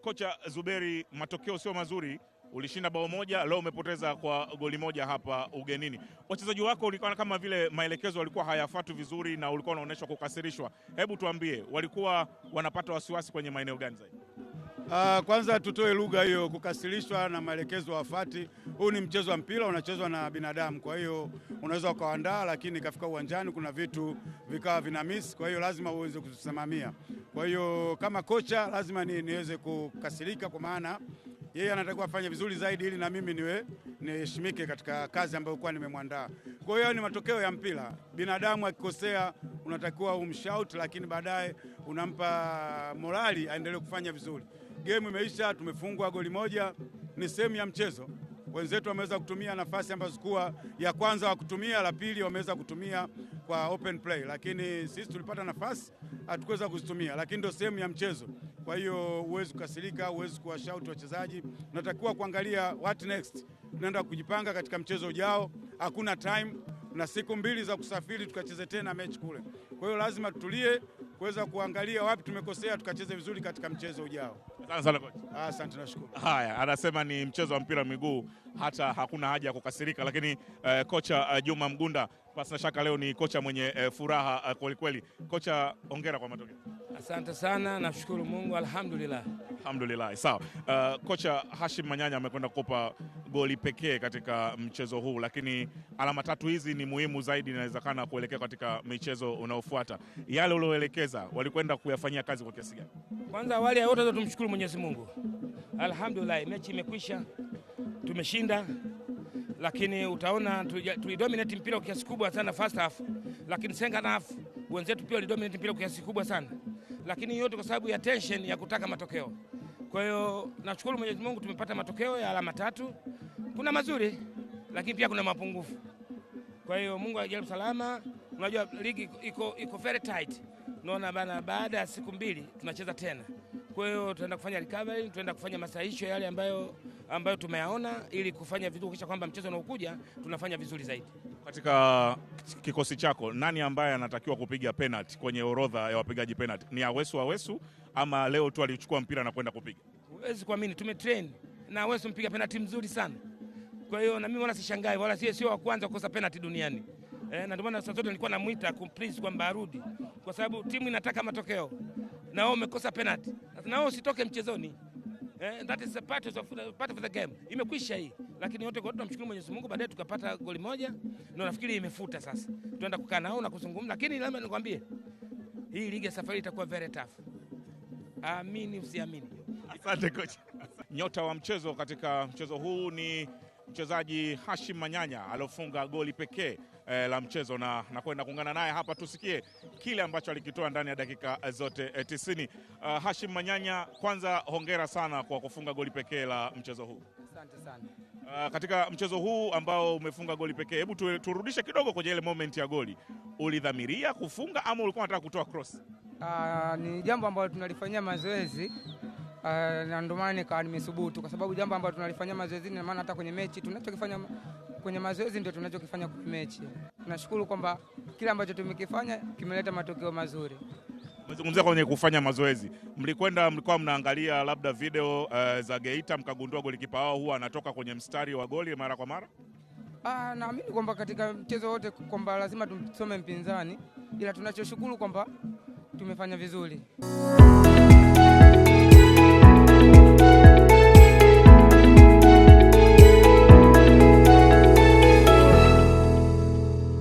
Kocha Zuberi, matokeo sio mazuri, ulishinda bao moja, leo umepoteza kwa goli moja hapa ugenini. Wachezaji wako ulikuwa kama vile maelekezo walikuwa hayafuatwi vizuri na ulikuwa unaonyeshwa kukasirishwa. Hebu tuambie, walikuwa wanapata wasiwasi kwenye maeneo gani zaidi? Kwanza tutoe lugha hiyo, kukasirishwa na maelekezo wafati. Huu ni mchezo wa mpira, unachezwa na binadamu. Kwa hiyo unaweza ukaandaa, lakini kafika uwanjani kuna vitu vikawa vina miss, kwa hiyo lazima uweze kusimamia. Kwa hiyo kama kocha lazima niweze kukasirika, kwa maana yeye anatakiwa afanye vizuri zaidi ili na mimi niheshimike katika kazi ambayo kwa nimemwandaa. Kwa hiyo ni matokeo ya mpira. Binadamu akikosea unatakiwa umshout, lakini baadaye unampa morali aendelee kufanya vizuri. Game imeisha, tumefungwa goli moja, ni sehemu ya mchezo. Wenzetu wameweza kutumia nafasi ambazo kuwa ya kwanza wa kutumia, la pili wameweza kutumia kwa open play, lakini sisi tulipata nafasi hatukuweza kuzitumia, lakini ndio sehemu ya mchezo. Kwa hiyo huwezi kukasirika, huwezi kuwashout wachezaji. Tunatakiwa kuangalia what next. Tunaenda kujipanga katika mchezo ujao, hakuna time na siku 2 za kusafiri tukacheze tena mechi kule. Kwa hiyo lazima tutulie kuweza kuangalia wapi tumekosea tukacheze vizuri katika mchezo ujao. Asante sana kocha. Asante, nashukuru. Haya, anasema ni mchezo wa mpira miguu, hata hakuna haja ya kukasirika, lakini kocha Juma Mgunda, pasina shaka leo ni kocha mwenye furaha kweli kweli. Kocha, hongera kwa matokeo. Asante sana, nashukuru Mungu, alhamdulillah. Alhamdulillah. Sawa. Kocha Hashim Manyanya amekwenda kukopa goli pekee katika mchezo huu, lakini alama 3 hizi ni muhimu zaidi, inawezekana kuelekea katika michezo unaofuata. Yale ulioelekeza walikwenda kuyafanyia kazi kwa kiasi gani? Kwanza awali ya yote tumshukuru Mwenyezi Mungu. Alhamdulillah, mechi imekwisha. Tumeshinda. Lakini utaona tulidominate mpira kwa kiasi kubwa sana first half, lakini second half wenzetu pia walidominate mpira kwa kiasi kubwa sana. Lakini yote kwa sababu ya tension ya kutaka matokeo. Kwa hiyo nashukuru Mwenyezi Mungu tumepata matokeo ya alama 3. Kuna mazuri lakini pia kuna mapungufu. Kwa hiyo Mungu ajalie salama. Unajua ligi iko very tight. Unaona bana, baada ya siku 2 tunacheza tena. Kwa hiyo tunaenda kufanya recovery, tunaenda kufanya masahihisho yale ambayo tumeyaona ili kufanya vizuri kisha kwamba mchezo unaokuja tunafanya vizuri zaidi. Katika kikosi chako nani ambaye anatakiwa kupiga penalty kwenye orodha ya wapigaji penalty? Ni Awesu ama leo tu alichukua mpira na kwenda kupiga? Huwezi kuamini, tumetrain na Awesu mpiga penalty mzuri sana. Kwa hiyo na mimi wala sishangai, wala sio wa kwanza kukosa penalty duniani. Na ndio maana sasa zote nilikuwa namuita please kwamba arudi, kwa sababu timu inataka matokeo na wao umekosa penalty. Na wao usitoke mchezoni. That is a part of the game. Imekwisha hii. Lakini yote kwa tunamshukuru Mwenyezi Mungu, baadaye tukapata goli moja. Ndio nafikiri imefuta sasa. Tunaenda kukaa nao na kuzungumza, lakini lazima nikwambie hii ligi ya safari itakuwa very tough. Amini usiamini. Asante coach. Nyota wa mchezo katika mchezo huu ni mchezaji Hashim Manyanya alofunga goli pekee la mchezo, na kwenda kuungana naye hapa tusikie kile ambacho alikitoa ndani ya dakika zote 90. Hashim Manyanya, kwanza hongera sana kwa kufunga goli pekee la mchezo huu. Asante sana. Katika mchezo huu ambao umefunga goli pekee, hebu turudishe kidogo kwenye ile moment ya goli. Ulidhamiria kufunga ama ulikuwa unataka kutoa cross? Ni jambo ambalo tunalifanyia mazoezi. Na ndio maana nikawa nimesubutu, kwa sababu jambo ambalo tunalifanyia mazoezi na maana hata kwenye mechi tunachokifanya kwenye mazoezi ndio tunachokifanya kwenye mechi. Tunashukuru kwamba kila ambacho tumekifanya kimeleta matokeo mazuri. Umezungumzia kwenye kufanya mazoezi. Mlikuwa mnaangalia labda video za Geita mkagundua golikipa wao huwa anatoka kwenye mstari wa goli mara kwa mara? Naamini kwamba katika mchezo wote kwamba lazima tumsome mpinzani, ila tunachoshukuru kwamba tumefanya vizuri.